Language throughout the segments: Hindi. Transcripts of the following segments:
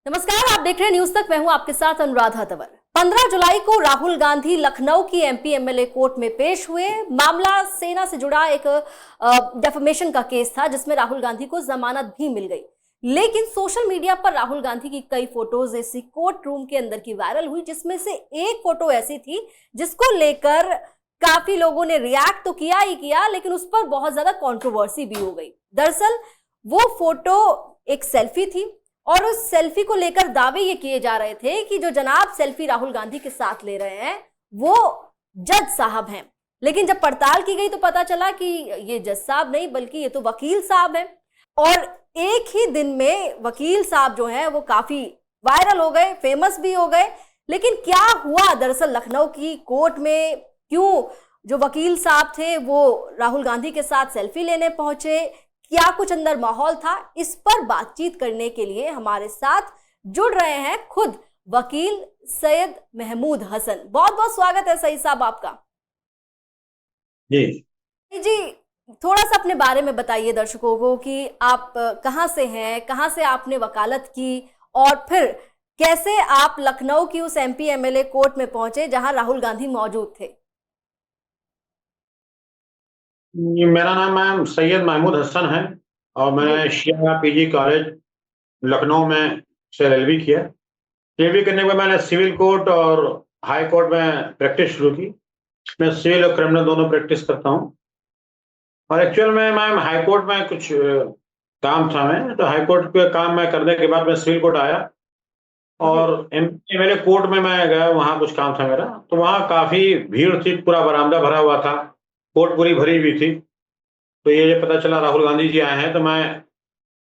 नमस्कार, आप देख रहे हैं न्यूज तक। मैं हूं आपके साथ अनुराधा तंवर। 15 जुलाई को राहुल गांधी लखनऊ की एमपी एमएलए कोर्ट में पेश हुए। मामला सेना से जुड़ा एक डेफेमेशन का केस था, जिसमें राहुल गांधी को जमानत भी मिल गई। लेकिन सोशल मीडिया पर राहुल गांधी की कई फोटोज ऐसी कोर्ट रूम के अंदर की वायरल हुई, जिसमें से एक फोटो ऐसी थी जिसको लेकर काफी लोगों ने रिएक्ट तो किया ही किया, लेकिन उस पर बहुत ज्यादा कंट्रोवर्सी भी हो गई। दरअसल वो फोटो एक सेल्फी थी और उस सेल्फी को लेकर दावे ये किए जा रहे थे कि जो जनाब सेल्फी राहुल गांधी के साथ ले रहे हैं वो जज साहब हैं। लेकिन जब पड़ताल की गई तो पता चला कि ये जज साहब नहीं, बल्कि ये तो वकील साहब हैं। और एक ही दिन में वकील साहब जो हैं वो काफी वायरल हो गए, फेमस भी हो गए। लेकिन क्या हुआ दरअसल लखनऊ की कोर्ट में, क्यों जो वकील साहब थे वो राहुल गांधी के साथ सेल्फी लेने पहुंचे, क्या कुछ अंदर माहौल था, इस पर बातचीत करने के लिए हमारे साथ जुड़ रहे हैं खुद वकील सैयद महमूद हसन। बहुत बहुत स्वागत है सईद साहब आपका। जी जी, थोड़ा सा अपने बारे में बताइए दर्शकों को कि आप कहाँ से हैं, कहाँ से आपने वकालत की और फिर कैसे आप लखनऊ की उस एमपी एमएलए कोर्ट में पहुंचे जहां राहुल गांधी मौजूद थे। मेरा नाम सैयद महमूद हसन है और मैंने शिया पीजी कॉलेज लखनऊ में से एलएलबी किया। एलएलबी करने के बाद मैंने सिविल कोर्ट और हाई कोर्ट में प्रैक्टिस शुरू की। मैं सिविल और क्रिमिनल दोनों प्रैक्टिस करता हूँ और एक्चुअल में मैं हाई कोर्ट में कुछ काम था, मैं तो हाई कोर्ट के काम मैं करने के बाद मैं सिविल कोर्ट आया और एमएलए कोर्ट में मैं गया, वहाँ कुछ काम था मेरा। तो वहाँ काफी भीड़ थी, पूरा बरामदा भरा हुआ था, कोर्ट पूरी भरी हुई थी। तो ये पता चला राहुल गांधी जी आए हैं, तो मैं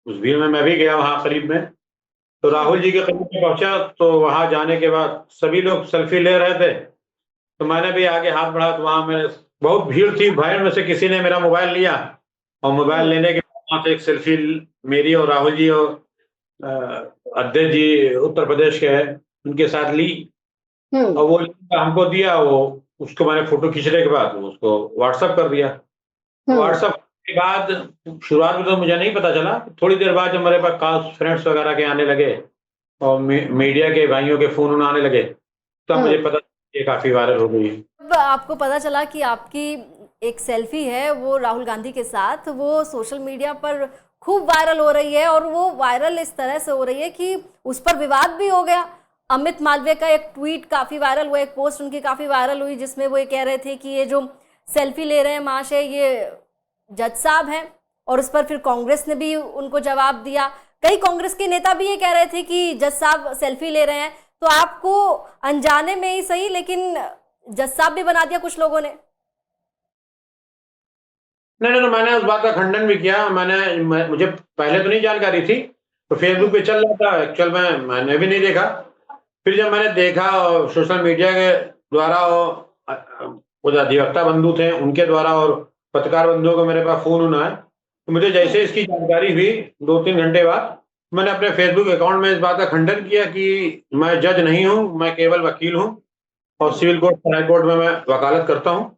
उस भीड़ में मैं भी गया वहाँ करीब में। तो राहुल जी के करीब में पहुंचा तो वहां जाने के बाद सभी लोग सेल्फी ले रहे थे, तो मैंने भी आगे हाथ बढ़ा। तो वहां में बहुत भीड़ थी, भीड़ में से किसी ने मेरा मोबाइल लिया और मोबाइल लेने के बाद वहां से एक सेल्फी मेरी और राहुल जी और अध्यक्ष जी उत्तर प्रदेश के हैं उनके साथ ली और वो हमको दिया। वो उसको मैंने फोटो खींचने के बाद उसको व्हाट्सएप कर दिया। व्हाट्सएप के बाद शुरुआत में तो मुझे नहीं पता चला, थोड़ी देर बाद जब मेरे पास कॉल्स फ्रेंड्स वगैरह के आने लगे और मीडिया के भाइयों के फोन आने लगे तब मुझे पता ये काफी वायरल हो गई है। जब आपको पता चला कि आपकी एक सेल्फी है वो राहुल गांधी के साथ, वो सोशल मीडिया पर खूब वायरल हो रही है और वो वायरल इस तरह से हो रही है कि उस पर विवाद भी हो गया। अमित मालवीय का एक ट्वीट काफी वायरल हुआ, एक पोस्ट उनकी काफी वायरल हुई, जिसमें वो ये कह रहे थे कि ये जो सेल्फी ले रहे हैं महाशय ये जज साहब हैं। और उस पर फिर कांग्रेस ने भी उनको जवाब दिया। कई कांग्रेस के नेता भी ये कह रहे थे कि जज साहब सेल्फी ले रहे हैं। तो आपको अनजाने में ही सही, लेकिन जज साहब भी बना दिया कुछ लोगों ने। नहीं नहीं, मैंने उस बात का खंडन भी किया। मुझे पहले तो नहीं जानकारी थी, तो फेसबुक पे चल रहा था, एक्चुअल में मैंने भी नहीं देखा। फिर जब मैंने देखा और सोशल मीडिया के द्वारा वो जो अधिवक्ता बंधु थे उनके द्वारा और पत्रकार बंधुओं को मेरे पास फोन आए, तो मुझे जैसे इसकी जानकारी हुई 2-3 घंटे बाद मैंने अपने फेसबुक अकाउंट में इस बात का खंडन किया कि मैं जज नहीं हूँ, मैं केवल वकील हूँ और सिविल कोर्ट हाई कोर्ट में मैं वकालत करता हूँ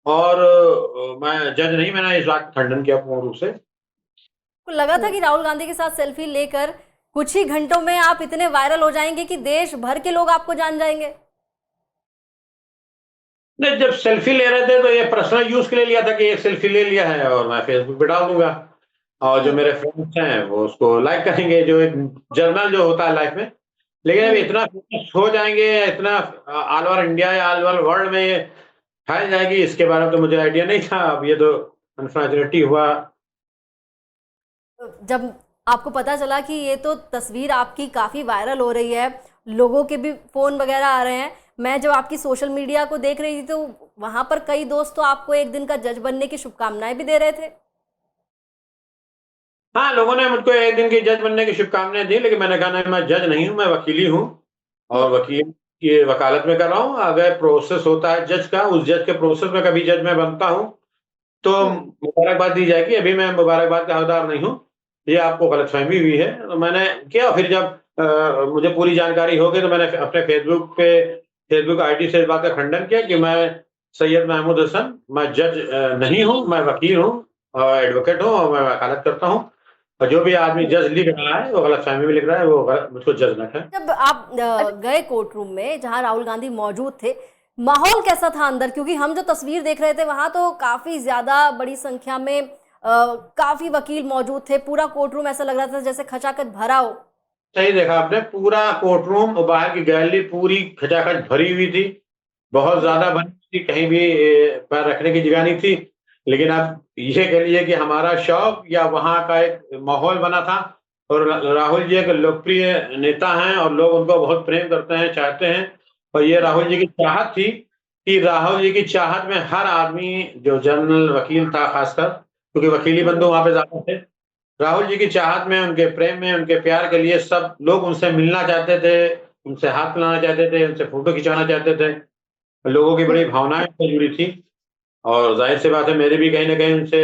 और मैं जज नहीं। मैंने इस बात का खंडन किया पूर्ण रूप से। को लगा था कि राहुल गांधी के साथ सेल्फी लेकर कुछ ही घंटों में आप इतने वायरल हो जाएंगे कि देश भर के लोग आपको जान जाएंगे। नहीं, जब सेल्फी ले रहे थे तो ये पर्सनल यूज के लिए लिया था कि एक सेल्फी ले लिया है और मैं फेसबुक पे डाल दूंगा और जो मेरे फ्रेंड्स हैं वो उसको लाइक करेंगे, जो एक जर्नल जो होता है लाइफ में। लेकिन अब इतना फेमस हो जाएंगे, इतना ऑल ओवर इंडिया या ऑल ओवर वर्ल्ड में ये फैल जाएगी, इसके बारे में तो मुझे आइडिया नहीं था। अब ये तो अनफॉर्चुनेटली हुआ। जब आपको पता चला कि ये तो तस्वीर आपकी काफी वायरल हो रही है, लोगों के भी फोन वगैरह आ रहे हैं, मैं जब आपकी सोशल मीडिया को देख रही थी तो वहां पर कई दोस्त तो आपको एक दिन का जज बनने की शुभकामनाएं भी दे रहे थे। हाँ, लोगों ने मुझको एक दिन की जज बनने की शुभकामनाएं दी, लेकिन मैंने कहा नहीं, मैं जज नहीं हूँ, मैं वकील ही हूँ और वकील की वकालत में कर रहा हूँ। अगर प्रोसेस होता है जज का, उस जज के प्रोसेस में कभी जज में बनता हूँ तो मुबारकबाद दी जाएगी। अभी मैं मुबारकबाद का हकदार नहीं हूँ, ये आपको गलतफहमी हुई है। तो मैंने किया, फिर जब मुझे पूरी जानकारी हो गई तो मैंने अपने फेसबुक आईडी से इस बात का खंडन किया कि मैं सैयद महमूद हसन, मैं जज नहीं हूँ, मैं वकील हूँ और एडवोकेट हूँ और मैं वकालत करता हूँ और जो भी आदमी जज लिख रहा है वो गलतफहमी में लिख रहा है, वो मुझको जज न करें। जब आप गए कोर्ट रूम में जहां राहुल गांधी मौजूद थे, माहौल कैसा था अंदर? क्योंकि हम जो तस्वीर देख रहे थे वहां तो काफी ज्यादा बड़ी संख्या में काफी वकील मौजूद थे, पूरा कोर्ट रूम ऐसा लग रहा था जैसे खचाखच भरा हो। सही देखा आपने, पूरा कोर्ट रूम और बाहर की गैलरी पूरी खचाखच भरी हुई थी, बहुत ज्यादा भरी हुई थी, कहीं भी पैर रखने की जगह नहीं थी। लेकिन आप ये कह लीजिए कि हमारा शौक या वहाँ का एक माहौल बना था। और राहुल जी एक लोकप्रिय नेता हैं और लोग उनको बहुत प्रेम करते हैं, चाहते हैं। और ये राहुल जी की चाहत थी कि राहुल जी की चाहत में हर आदमी, जो जनरल वकील था खासकर, क्योंकि वकीली बंधु वहाँ पे ज्यादा थे, राहुल जी की चाहत में, उनके प्रेम में, उनके प्यार के लिए सब लोग उनसे मिलना चाहते थे, उनसे हाथ मिलाना चाहते थे, उनसे फोटो खिंचवाना चाहते थे। लोगों की बड़ी भावनाएं उससे जुड़ी थी और जाहिर सी बात है मेरी भी कहीं न कहीं उनसे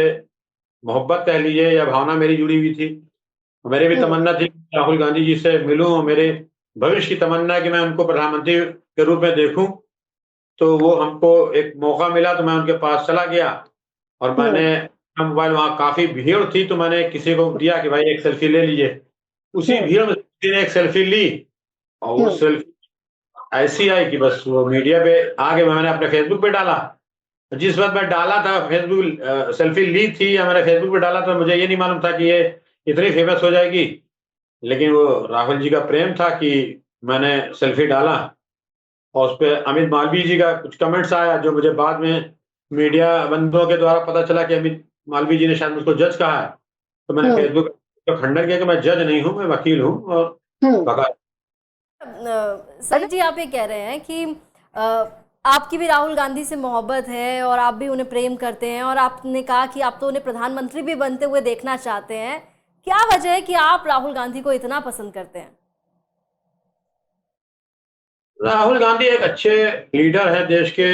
मोहब्बत कह लीजिए या भावना मेरी जुड़ी हुई थी। मेरी भी तमन्ना थी कि राहुल गांधी जी से मिलूँ और मेरे भविष्य की तमन्ना है कि मैं उनको प्रधानमंत्री के रूप में देखूँ। तो वो हमको एक मौका मिला तो मैं उनके पास चला गया और मैंने मोबाइल, वहाँ काफ़ी भीड़ थी तो मैंने किसी को दिया कि भाई एक सेल्फी ले लीजिए। उसी भीड़ में किसी ने एक सेल्फी ली और वो सेल्फी ऐसी आई कि बस वो मीडिया पे आ गई, मैंने अपने फेसबुक पे डाला। जिस वक़्त मैं डाला था फेसबुक, सेल्फी ली थी या मैंने फेसबुक पे डाला तो मुझे ये नहीं मालूम था कि ये इतनी फेमस हो जाएगी। लेकिन वो राहुल जी का प्रेम था कि मैंने सेल्फी डाला और उसपे अमित मालवीय जी का कुछ कमेंट्स आया जो मुझे बाद में मीडिया बंधुओं के द्वारा पता चला कि अमित मालवीय जी ने शायद मुझको जज कहा है। तो मैंने फेसबुक का खंडन किया कि मैं जज नहीं हूँ, मैं वकील हूँ और बका सर जी, आप ये कह रहे हैं कि अ, आपकी भी राहुल गांधी से मोहब्बत है और आप भी उन्हें प्रेम करते हैं, और आपने कहा कि आप तो उन्हें प्रधानमंत्री भी बनते हुए देखना चाहते हैं। क्या वजह है कि आप राहुल गांधी को इतना पसंद करते हैं? राहुल गांधी एक अच्छे लीडर हैं, देश के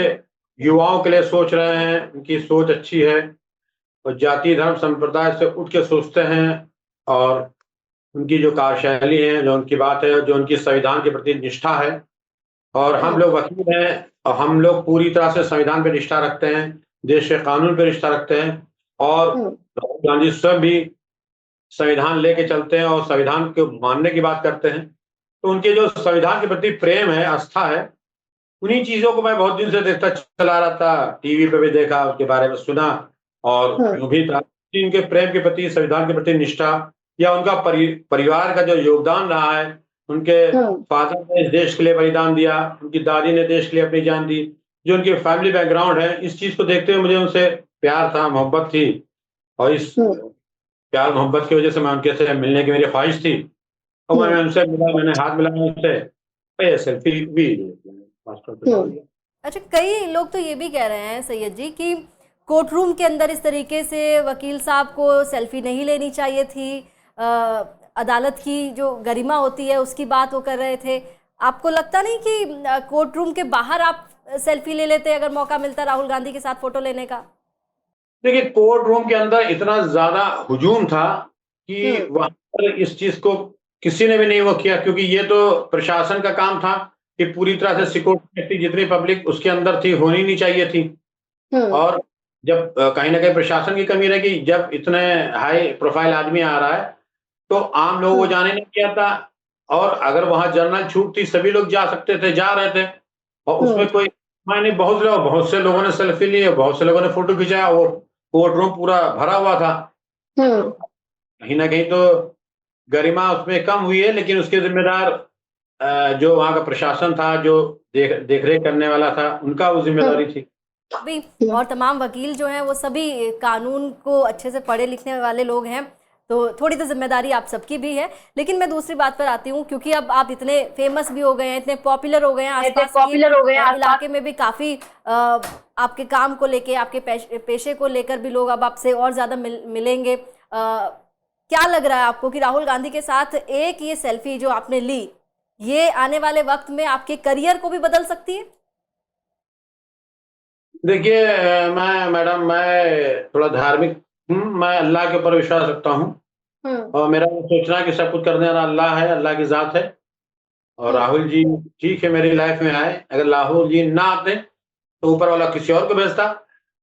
युवाओं के लिए सोच रहे हैं, उनकी सोच अच्छी है और जाति धर्म संप्रदाय से उठ के सोचते हैं। और उनकी जो कार्यशैली है, जो उनकी बात है, जो उनकी संविधान के प्रति निष्ठा है। और हम लोग वकील हैं और हम लोग पूरी तरह से संविधान पे निष्ठा रखते हैं, देश के कानून पे निष्ठा रखते हैं और राहुल गांधी स्वयं भी संविधान लेके चलते हैं और संविधान को मानने की बात करते हैं। तो उनके जो संविधान के प्रति प्रेम है, आस्था है, उन्हीं चीज़ों को मैं बहुत दिन से देखता चला रहा था, टीवी पे भी देखा, उसके बारे में सुना और यूँ भी था कि उनके प्रेम के प्रति, संविधान के प्रति निष्ठा या उनका परिवार का जो योगदान रहा है, उनके फादर ने इस देश के लिए बलिदान दिया, उनकी दादी ने देश के लिए अपनी जान दी, जो उनकी फैमिली बैकग्राउंड है, इस चीज़ को देखते हुए मुझे उनसे प्यार था, मोहब्बत थी और इस प्यार मोहब्बत की वजह से मैं उनके से मिलने की मेरी ख्वाहिश थी और मैंने उनसे मिला, मैंने हाथ मिलाया उनसे, ये सेल्फी भी पासपोर्ट पे डाल दिया। अच्छा, कई लोग तो ये भी कह रहे हैं सैयद जी कि कोर्ट रूम के अंदर इस तरीके से वकील साहब को सेल्फी नहीं लेनी चाहिए थी। अदालत की जो गरिमा होती है उसकी बात वो कर रहे थे। आपको लगता नहीं कि कोर्ट रूम के बाहर आप सेल्फी ले लेते अगर मौका मिलता राहुल गांधी के साथ फोटो लेने का? देखिए, कोर्ट रूम के अंदर इतना ज़्यादा हुजूम था कि वहाँ पर इस चीज़ को किसी ने भी नहीं वो किया, क्योंकि ये तो प्रशासन का काम था कि पूरी तरह से सिक्योरिटी, जितनी पब्लिक उसके अंदर थी, होनी नहीं चाहिए थी। और जब कहीं न कहीं प्रशासन की कमी रहेगी, जब इतने हाई प्रोफ़ाइल आदमी आ रहा है, तो आम लोगों को जाने नहीं दिया था और अगर वहाँ जनरल छूट थी, सभी लोग जा सकते थे, जा रहे थे और उसमें कोई मैंने बहुत से लोगों ने सेल्फी ली, बहुत से लोगों ने फ़ोटो खिंचाया, वो कोर्ट रूम पूरा भरा हुआ था। कहीं न कहीं तो गरिमा उसमें कम हुई है, लेकिन उसके ज़िम्मेदार जो वहाँ का प्रशासन था, जो देख-रेख करने वाला था, उनका वो ज़िम्मेदारी थी। भी और तमाम वकील जो हैं वो सभी कानून को अच्छे से पढ़े लिखने वाले लोग हैं, तो थोड़ी तो जिम्मेदारी आप सबकी भी है। लेकिन मैं दूसरी बात पर आती हूँ, क्योंकि अब आप इतने फेमस भी हो गए हैं, इतने पॉपुलर हो गए हैं, आसपास के इलाके में भी काफ़ी आपके काम को लेके, आपके पेशे को लेकर भी लोग अब आपसे और ज़्यादा मिलेंगे। क्या लग रहा है आपको कि राहुल गांधी के साथ एक ये सेल्फी जो आपने ली, ये आने वाले वक्त में आपके करियर को भी बदल सकती है? देखिए, मैं थोड़ा धार्मिक हूँ, मैं अल्लाह के ऊपर विश्वास रखता हूँ और मेरा ये सोचना है कि सब कुछ करने वाला अल्लाह है, अल्लाह की ज़ात है और राहुल जी ठीक है मेरी लाइफ में आए। अगर राहुल जी ना आते तो ऊपर वाला किसी और को भेजता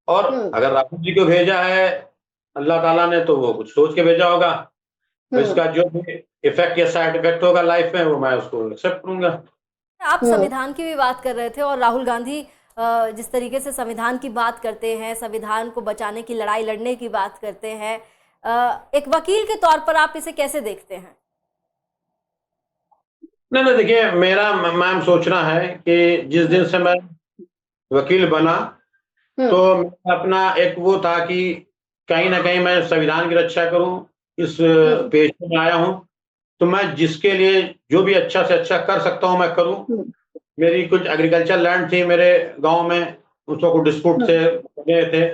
और अगर राहुल जी को भेजा है अल्लाह ताला ने तो वो कुछ सोच के भेजा होगा। तो इसका जो भी इफेक्ट या साइड इफेक्ट होगा लाइफ में वो मैं उसको एक्सेप्ट करूंगा। आप संविधान की भी बात कर रहे थे और राहुल गांधी जिस तरीके से संविधान की बात करते हैं, संविधान को बचाने की लड़ाई लड़ने की बात करते हैं, एक वकील के तौर पर आप इसे कैसे देखते हैं? नहीं नहीं, देखिए मेरा मैम सोचना है कि जिस दिन से मैं वकील बना तो मेरा अपना एक वो था कि कहीं ना कहीं मैं संविधान की रक्षा करूं। इस पेशे में आया हूं तो मैं जिसके लिए जो भी अच्छा से अच्छा कर सकता हूं मैं करूं। मेरी कुछ एग्रीकल्चर लैंड थी मेरे गांव में, उसको कुछ डिस्प्यूट थे,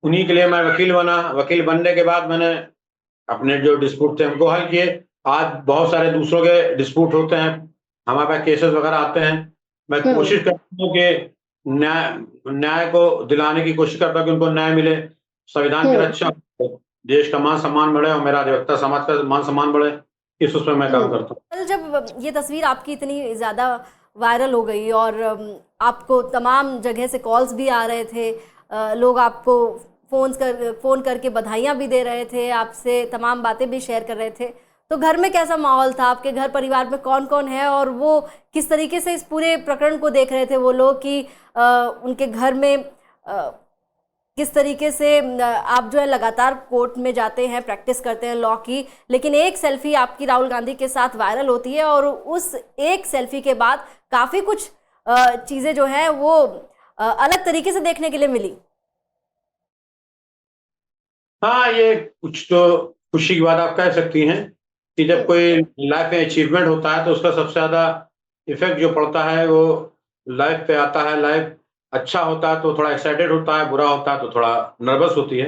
उन्हीं के लिए मैं वकील बना। वकील बनने के बाद मैंने अपने जो डिस्प्यूट थे उनको हल किए। आज बहुत सारे दूसरों के डिस्प्यूट होते हैं, हमारे पास केसेस वगैरह आते हैं। मैं कोशिश करता हूँ कि न्याय न्याय को दिलाने की कोशिश करता हूँ कि उनको न्याय मिले, संविधान की रक्षा हो, देश का मान सम्मान बढ़े और मेरा अधिवक्ता समाज का मान सम्मान बढ़े। इस उसमें मैं काम करता हूँ। कल जब ये तस्वीर आपकी इतनी ज़्यादा वायरल हो गई और आपको तमाम जगह से कॉल्स भी आ रहे थे, लोग आपको फ़ोन करके बधाइयाँ भी दे रहे थे, आपसे तमाम बातें भी शेयर कर रहे थे, तो घर में कैसा माहौल था? आपके घर परिवार में कौन कौन है और वो किस तरीके से इस पूरे प्रकरण को देख रहे थे वो लोग कि उनके घर में किस तरीके से आप जो है लगातार कोर्ट में जाते हैं, प्रैक्टिस करते हैं लॉ की, लेकिन एक सेल्फी आपकी राहुल गांधी के साथ वायरल होती है और उस एक सेल्फी के बाद काफ़ी कुछ चीज़ें जो हैं वो अलग तरीके से देखने के लिए मिली। हाँ, ये कुछ तो खुशी की बात आप कह सकती हैं कि जब कोई लाइफ में अचीवमेंट होता है तो उसका सबसे ज़्यादा इफेक्ट जो पड़ता है वो लाइफ पे आता है। लाइफ अच्छा होता है तो थोड़ा एक्साइटेड होता है, बुरा होता है तो थोड़ा नर्वस होती है।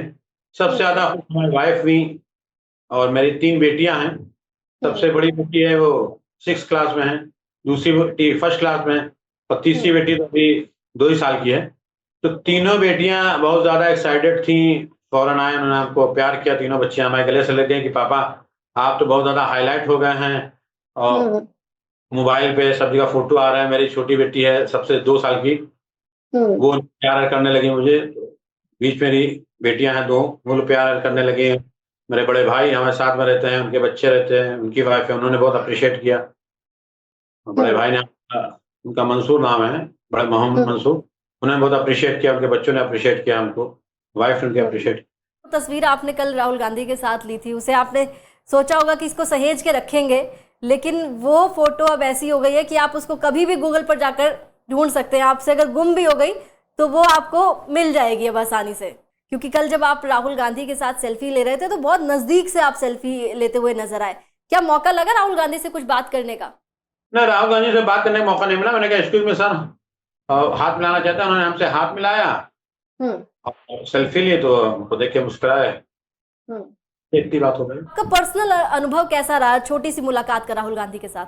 सबसे ज़्यादा खुश हमारी वाइफ हुई और मेरी 3 बेटियां हैं। सबसे बड़ी बेटी है वो 6th क्लास में है, दूसरी बेटी 1st क्लास में है और तीसरी बेटी तो अभी 2 ही साल की है। तो तीनों बेटियां बहुत ज़्यादा एक्साइटेड थी, फौरन आए, उन्होंने हमको प्यार किया। तीनों बच्चियां हमारे गले से लग गई कि पापा आप तो बहुत ज़्यादा हाईलाइट हो गए हैं और मोबाइल पे सब जगह फोटो आ रहा है। मेरी छोटी बेटी है सबसे 2 साल की, वो प्यार करने लगी मुझे। बीच मेरी बेटियां हैं 2, वो लोग प्यार करने लगे। मेरे बड़े भाई हमारे साथ में रहते हैं, उनके बच्चे रहते हैं, उनकी वाइफ है, उन्होंने बहुत अप्रिशिएट किया। बड़े भाई ने उनका मंसूर नाम है, बड़े मोहम्मद मंसूर, उन्होंने बहुत अप्रिशिएट किया, उनके बच्चों ने अप्रिशिएट किया हमको, वाइफ ने उनकी अप्रिशिएट। तस्वीर आपने कल राहुल गांधी के साथ ली थी, उसे आपने सोचा होगा कि इसको सहेज के रखेंगे, लेकिन वो फोटो अब ऐसी हो गई है कि आप उसको कभी भी गूगल पर जाकर ढूंढ सकते हैं। आपसे अगर गुम भी हो गई तो वो आपको मिल जाएगी अब आसानी से, क्योंकि कल जब आप राहुल गांधी के साथ सेल्फी ले रहे थे तो बहुत नजदीक से आप सेल्फी लेते हुए नजर आए। क्या मौका लगा राहुल गांधी से कुछ बात करने का? नहीं, राहुल गांधी से बात करने का मौका नहीं मिला। मैंने कहा एक्सक्यूज मी सर, हाथ मिलाना चाहता है। उन्होंने हमसे हाथ मिलाया और सेल्फी ली तो हमको देख के मुस्कुराए, इतनी बात हो गई। आपका पर्सनल अनुभव कैसा रहा छोटी सी मुलाकात का राहुल गांधी के साथ?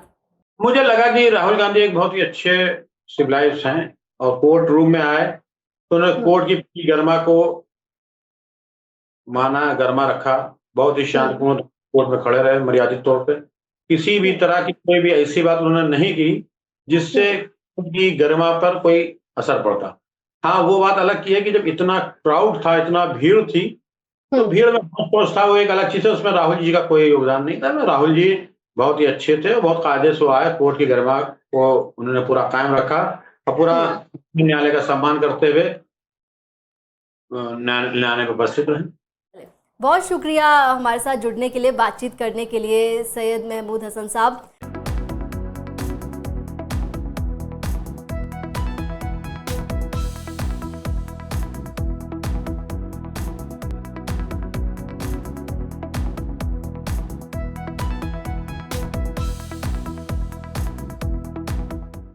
मुझे लगा कि राहुल गांधी एक बहुत ही अच्छे सिविलाइज हैं और कोर्ट रूम में आए तो उन्होंने कोर्ट की गरिमा को माना, गरिमा रखा, बहुत ही शांतिपूर्ण कोर्ट में खड़े रहे, मर्यादित तौर पे। किसी भी तरह की कोई भी ऐसी बात उन्होंने नहीं की जिससे उनकी गरिमा पर कोई असर पड़ता। हाँ, वो बात अलग की है कि जब इतना क्राउड था, इतना भीड़ थी, तो भीड़ में पहुंच था वो एक अलग चीज है, उसमें राहुल जी का कोई योगदान नहीं था। राहुल जी बहुत ही अच्छे थे, बहुत कायदे से आए, कोर्ट की गरिमा को उन्होंने पूरा कायम रखा और पूरा न्यायालय का सम्मान करते हुए न्यायालय में उपस्थित रहे। बहुत शुक्रिया हमारे साथ जुड़ने के लिए, बातचीत करने के लिए सैयद महमूद हसन साहब।